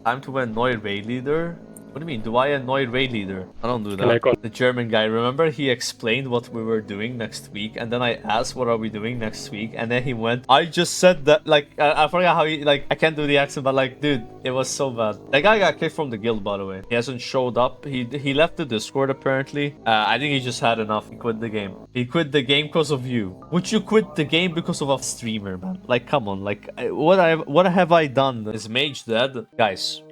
Time to annoy raid leader? What do you mean? Do I annoy raid leader? I don't do Can I that. con- The German guy, remember he explained what we were doing next week, and then I asked what are we doing next week, and then he went, I just said that, like, I forgot how he, like, I can't do the accent, but like, dude, it was so bad. That guy got kicked from the guild, by the way. He hasn't showed up. He left the Discord apparently. I think he just had enough. He quit the game. He quit the game because of you. Would you quit the game because of a streamer, man? Like, come on, like, what have I done? Is Mage dead? Guys,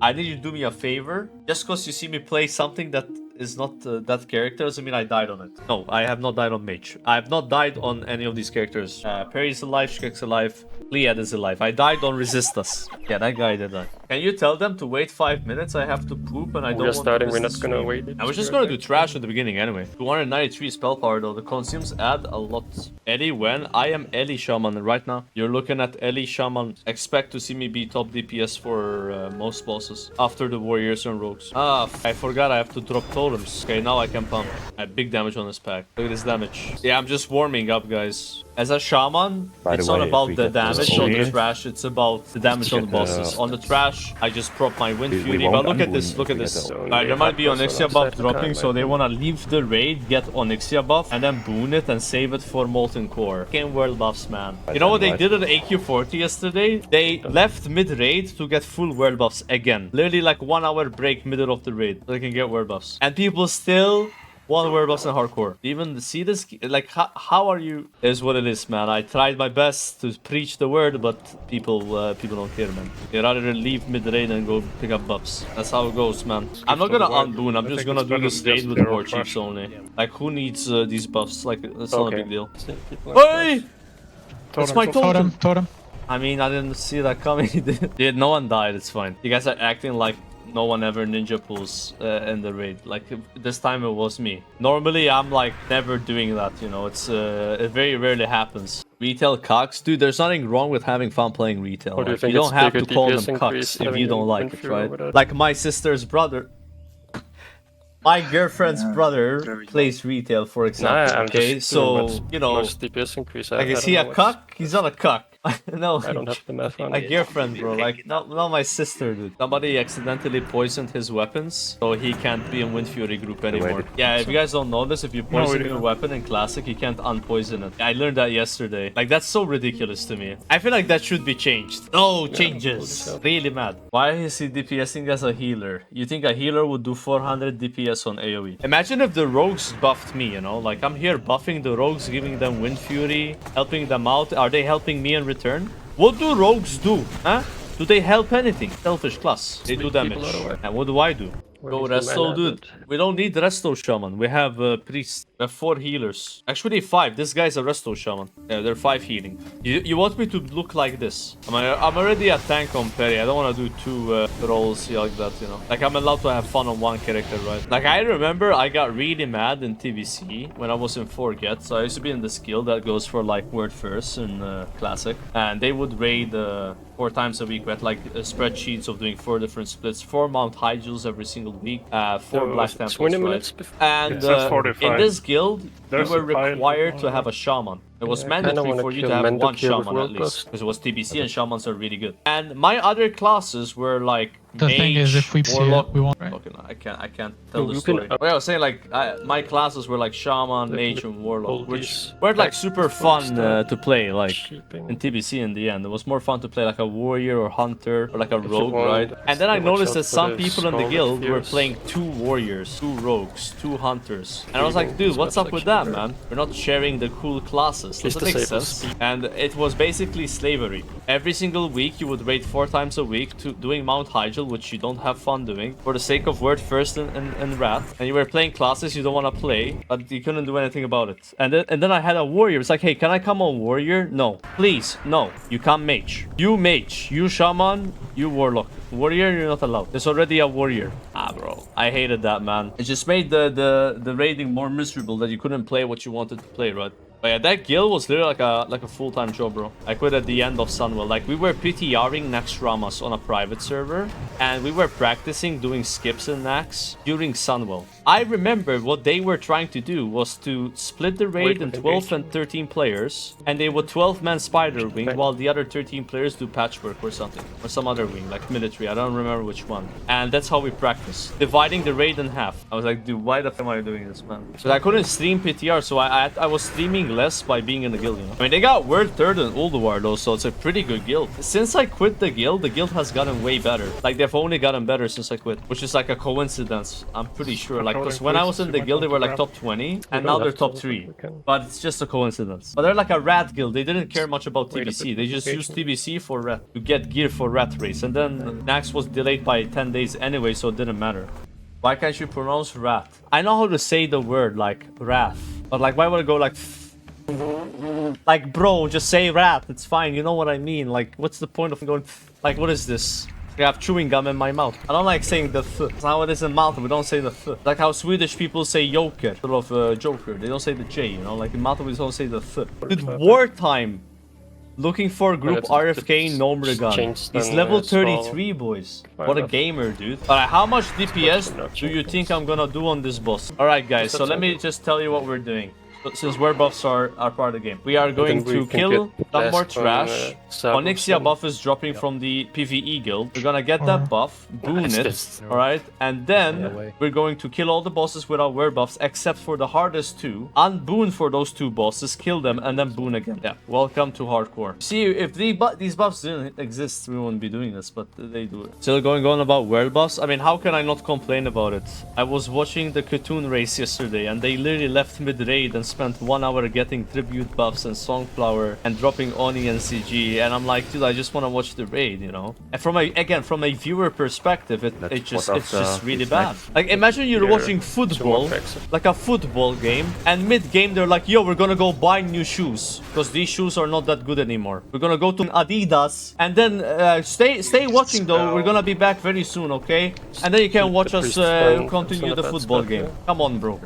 I need you to do me a favor. Just because you see me play something that is not that character doesn't mean I died on it. No, I have not died on Mage. I have not died on any of these characters. Perry's alive, Shrek's alive, Liad is alive. I died on Resistas. Yeah, that guy did that. Can you tell them to wait 5 minutes? I have to poop and I don't We're want starting, to we're miss not the gonna stream. wait. I was just gonna do trash at the beginning anyway. 293 spell power though. The consumes add a lot. Ellie, when? I am Ellie Shaman right now. You're looking at Ellie Shaman. Expect to see me be top DPS for most bosses after the warriors and rogues. I forgot I have to drop totems. Okay, now I can pump. I have big damage on this pack. Look at this damage. Yeah, I'm just warming up, guys. As a shaman, By the it's not way, if about we the get the damage on the Orion, trash, it's about the damage on the get the- bosses. On the trash, I just prop my Wind We Fury, won't but look at unboon this, look if at we get this. the Orion. There might be Only Onyxia happens buff on the dropping, time, so I they think. wanna leave the raid, get Onyxia buff, and then boon it and save it for Molten Core. Game world buffs, man. You know what they did at AQ40 yesterday? They left mid-raid to get full world buffs again. Literally like 1 hour break middle of the raid, so they can get world buffs. And people still one world buffs in hardcore. Even see this, like, how are you? Is what it is, man. I tried my best to preach the word, but people don't care, man. They rather leave mid-raid and go pick up buffs. That's how it goes, man. I'm not gonna unboon. I'm just gonna do this raid with war chiefs only. Like, who needs these buffs? Like, it's not a big deal. Hey! That's my totem. Totem. I mean, I didn't see that coming. Dude, no one died. It's fine. You guys are acting like no one ever ninja pulls in the raid. Like, this time it was me. Normally, I'm like never doing that. You know, it's it very rarely happens. Retail cucks, dude. There's nothing wrong with having fun playing retail. Or do you Like, think you it's don't have to bigger call them DPS increase cucks if having you don't a like Wind it, Fury right? over that? Like my sister's brother. My girlfriend's brother plays retail, for example. I'm Okay, just doing so what's you know, most DPS increase. like, I is don't he a know what's- cuck? He's not a cuck. No, I don't have the math on my it. girlfriend, bro. Like, not my sister, dude. Somebody accidentally poisoned his weapons, so he can't be in Wind Fury group anymore. Yeah, if you guys don't know this, if you poison your weapon in Classic, you can't unpoison it. I learned that yesterday. Like, that's so ridiculous to me. I feel like that should be changed. No changes. Really mad. Why is he DPSing as a healer? You think a healer would do 400 DPS on AoE? Imagine if the rogues buffed me, you know? Like, I'm here buffing the rogues, giving them Wind Fury, helping them out. Are they helping me in return? What do rogues do? Huh? Do they help anything? Selfish class. They do Sweep people damage. out of the way. And what do I do? Where Go is the resto, mana, dude. dude? We don't need resto shaman. We have priest. We have 4 healers. Actually 5. This guy's a resto shaman. Yeah, they're 5 healing. You want me to look like this? I'm already a tank on Perry. I don't want to do 2 roles here like that, you know. Like, I'm allowed to have fun on one character, right? Like, I remember I got really mad in TVC when I was in Forget. So I used to be in this guild that goes for like word first in Classic. And they would raid 4 times a week. We had like spreadsheets of doing 4 different splits, 4 Mount Hyduls every single week, 4 Black Temples, 20 right? minutes before. And It says 45. in this guild, There's you were a pile. required to have a shaman. It was Yeah, I kinda mandatory wanna for you kill to have Mendo one Kill with shaman at World least. Plus. Because it was TBC and shamans are really good. And my other classes were like The thing is, if we see Warlock. it, we won't, right? Okay, no, I can't tell the You can- story. Well, I was saying like my classes were like shaman, mage, and warlock, which these were like packs super for fun stuff. to play. Like Shipping. in TBC in the end, it was more fun to play like a warrior or hunter or like a you rogue, want, right? And then I watch noticed out that for some the people in the Scarlet guild were Fears. playing 2 warriors, 2 rogues, 2 hunters, and I was like, Evil dude, what's up with that, selection. man? We're not sharing the cool classes. Please Doesn't make disable sense. speed. And it was basically slavery. Every single week you would raid 4 times a week to doing Mount Hyjal, which you don't have fun doing, for the sake of word first and wrath. And you were playing classes you don't want to play, but you couldn't do anything about it. And then I had a warrior. It's like, hey, can I come on warrior? No. Please, no. You can't mage. You mage. You shaman. You warlock. Warrior, you're not allowed. There's already a warrior. Ah, bro. I hated that, man. It just made the raiding more miserable that you couldn't play what you wanted to play, right? But yeah, that guild was literally like a full-time job, bro. I quit at the end of Sunwell. Like, we were PTRing Nax Ramas on a private server, and we were practicing doing skips in Nax during Sunwell. I remember what they were trying to do was to split the raid in 12 and 13 players, and they would 12-man spider wing while the other 13 players do patchwork or something, or some other wing, like military. I don't remember which one. And that's how we practiced, dividing the raid in half. I was like, dude, why the fuck am I doing this, man? But I couldn't stream PTR, so I was streaming less by being in the guild, you know? I mean, they got world third in Ulduar though, so it's a pretty good guild. Since I quit the guild has gotten way better. Like, they've only gotten better since I quit, which is like a coincidence, I'm pretty sure. Like, because when I was in the guild, they were like top 20, and now they're top 3. But it's just a coincidence. But they're like a rat guild. They didn't care much about TBC. They just used TBC for rat, to get gear for rat race. And then Nax was delayed by 10 days anyway, so it didn't matter. Why can't you pronounce rat? I know how to say the word, like, wrath. But like, why would I go like... Like, bro, just say rat. It's fine. You know what I mean. Like, what's the point of going... Like, what is this? I have chewing gum in my mouth. I don't like saying the th. It's how it is in Malta. We don't say the th. Like how Swedish people say joker instead of joker. They don't say the J, you know? Like in Malta, we don't say the th. Dude, wartime. Looking for group RFK Nomregan. He's level 33, boys. What a gamer, dude. Alright, how much DPS do you think I'm gonna do on this boss? Alright, guys, so let me just tell you what we're doing. Since word buffs are part of the game, we are going to kill some more trash. Onyxia buff is dropping from the PvE guild. We're gonna get that buff, boon it, alright? And then we're going to kill all the bosses without word buffs except for the hardest two. Unboon for those two bosses, kill them, and then boon again. Yeah, welcome to hardcore. See, if these buffs didn't exist, we wouldn't be doing this, but they do it. Still going on about word buffs? I mean, how can I not complain about it? I was watching the Khotun race yesterday, and they literally left mid-raid and spent 1 hour getting tribute buffs and Songflower and dropping Oni and CG, and I'm like, dude, I just want to watch the raid, you know? And from a viewer perspective, it's just really bad. Like, imagine you're watching football, like a football game, and mid-game they're like, yo, we're gonna go buy new shoes because these shoes are not that good anymore. We're gonna go to Adidas, and then stay watching though. We're gonna be back very soon, okay? And then you can watch us continue the football game. Come on, bro.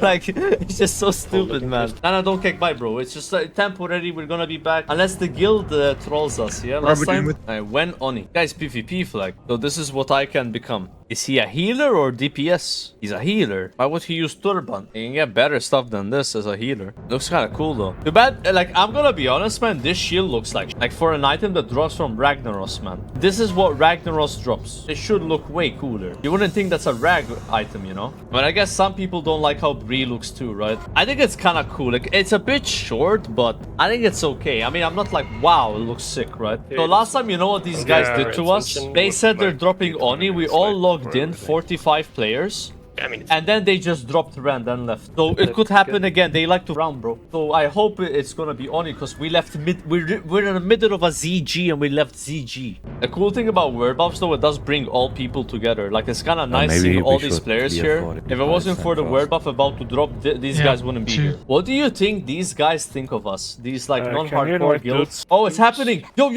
Like, it's just so stupid, man. No, don't kick by, bro. It's just temporary. We're gonna be back unless the guild trolls us. Yeah, last time I went Oni. Guys, PvP flag. So this is what I can become. Is he a healer or DPS? He's a healer. Why would he use Turban? He can get better stuff than this as a healer. Looks kind of cool though. Too bad, like, I'm gonna be honest, man. This shield looks like for an item that drops from Ragnaros, man. This is what Ragnaros drops. It should look way cooler. You wouldn't think that's a rag item, you know? But I guess some people don't like how Bree looks too, right? I think it's kind of cool. Like, it's a bit short, but I think it's okay. I mean, I'm not like, wow, it looks sick, right? So last time, you know what these guys did to us? They said they're dropping Oni. We all logged in, 45 players. And then they just dropped Rand and left. So it could happen again. They like to round, bro. So I hope it's gonna be Oni because we left we're in the middle of a ZG and we left ZG. The cool thing about word buffs though, it does bring all people together. Like, it's kind of nice seeing all these players here. If it wasn't for the word buff about to drop, these guys wouldn't be here. What do you think these guys think of us? These like non-hardcore guilds. Oh, it's happening. Yo.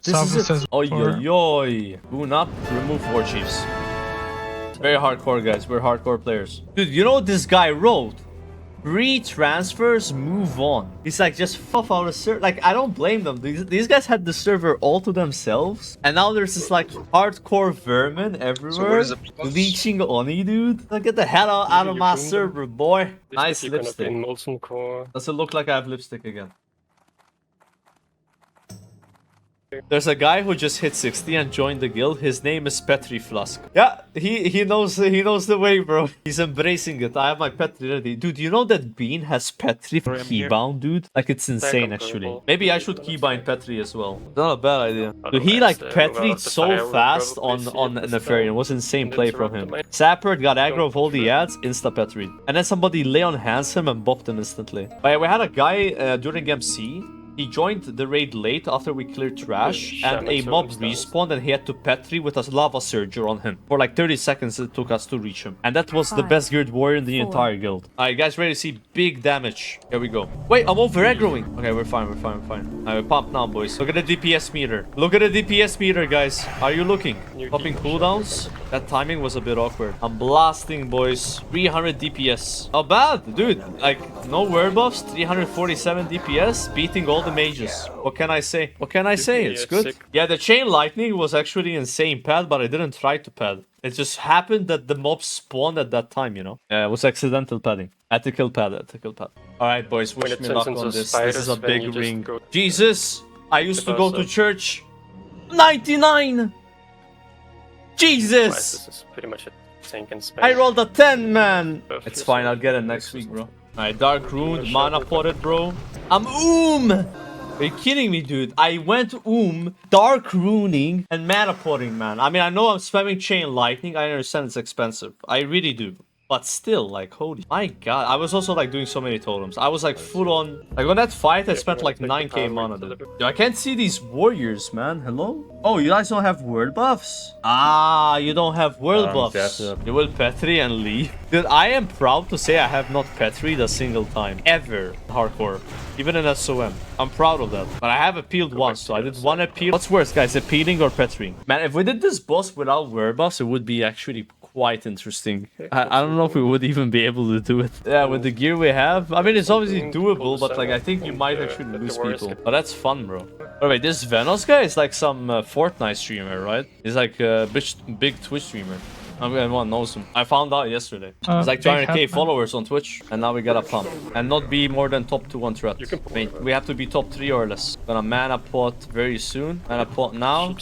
This is it. Oi. Boon up, remove war chiefs. Very hardcore, guys. We're hardcore players. Dude, you know what this guy wrote? Re-transfers, move on. He's like, just fuck out of server. Like, I don't blame them. These guys had the server all to themselves. And now there's this, like, hardcore vermin everywhere. Leeching Oni, dude. Like, get the hell out of my server, boy. Nice lipstick. Does it look like I have lipstick again? There's a guy who just hit 60 and joined the guild. His name is Petri Flask. Yeah, he knows the way, bro. He's embracing it. I have my Petri ready. Dude, you know that Bean has Petri keybound, dude? Like, it's insane, actually. Maybe I should keybind Petri as well. Not a bad idea. Dude, he like Petri'd so fast on Nefarian. It was insane play from him. Sapper got aggro of all the ads, insta Petri. And then somebody lay on hands him and bopped him instantly. But yeah, we had a guy during MC He joined the raid late after we cleared trash, and a mob respawned, and he had to Petri with a lava surger on him. For like 30 seconds it took us to reach him. And that was the best geared warrior in the entire guild. Alright guys, ready to see big damage. Here we go. Wait, I'm over aggroing. Okay, we're fine, we're fine, we're fine. Alright, we pump now, boys. Look at the DPS meter. Look at the DPS meter, guys. Are you looking? Popping cooldowns? That timing was a bit awkward. I'm blasting, boys. 300 DPS. Not bad, dude. Like, no word buffs, 347 DPS, beating all the mages. What can I say? What can I say? It's good. Yeah, the chain lightning was actually insane pad, but I didn't try to pad. It just happened that the mob spawned at that time, you know? Yeah, it was accidental padding. Ethical pad, ethical pad. Alright, boys, wish me luck on this. This is a big ring. Jesus! I used to go to church. 99! Jesus! This is pretty much a tank in space. I rolled a 10, man! It's fine, I'll get it next week, bro. Alright, Dark Rune, mana potted, bro. I'm Are you kidding me, dude? I went Dark Runing, and mana potting, man. I mean, I know I'm spamming Chain Lightning. I understand it's expensive. I really do. But still, like, holy... My god. I was also, like, doing so many totems. I was, like, full on... Like, on that fight, I spent, like, 9k mana, dude. Yo, I can't see these warriors, man. Hello? Oh, you guys don't have word buffs? Ah, you don't have word buffs. You will Petri and leave. Dude, I am proud to say I have not Petried a single time. Ever. Hardcore. Even in SOM. I'm proud of that. But I have appealed once, so I did one appeal. What's worse, guys? Appealing or Petrying? Man, if we did this boss without word buffs, it would be actually quite interesting. I don't know if we would even be able to do it. Yeah, with the gear we have. I mean, it's obviously doable, but like I think you might actually lose people. But that's fun, bro. Oh wait, this Venos guy is like some Fortnite streamer, right? He's like a big Twitch streamer. Everyone knows him. I found out yesterday. He's like 200k followers on Twitch, and now we gotta pump and not be more than top 2 on threat. Wait, we have to be top 3 or less. Gonna mana pot very soon. Mana pot now.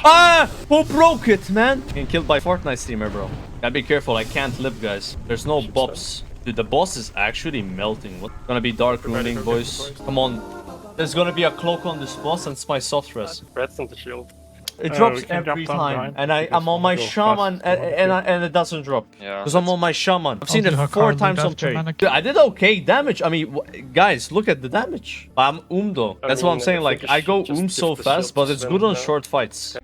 Ah! Who broke it, man? Getting killed by Fortnite streamer, bro. Gotta be careful. I can't live, guys. There's no bops. Dude, the boss is actually melting. What's gonna be Dark Runing, boys? Come on. There's gonna be a cloak on this boss, and it's my soft res. Rats on the shield. It drops every time, and I'm on my shaman, and it doesn't drop. Yeah. Because I'm on my shaman. I've seen it 4 times on parry. I did okay damage. I mean, guys, look at the damage. I'm though. That's what I'm saying. Like, I go so fast, but it's good on short fights.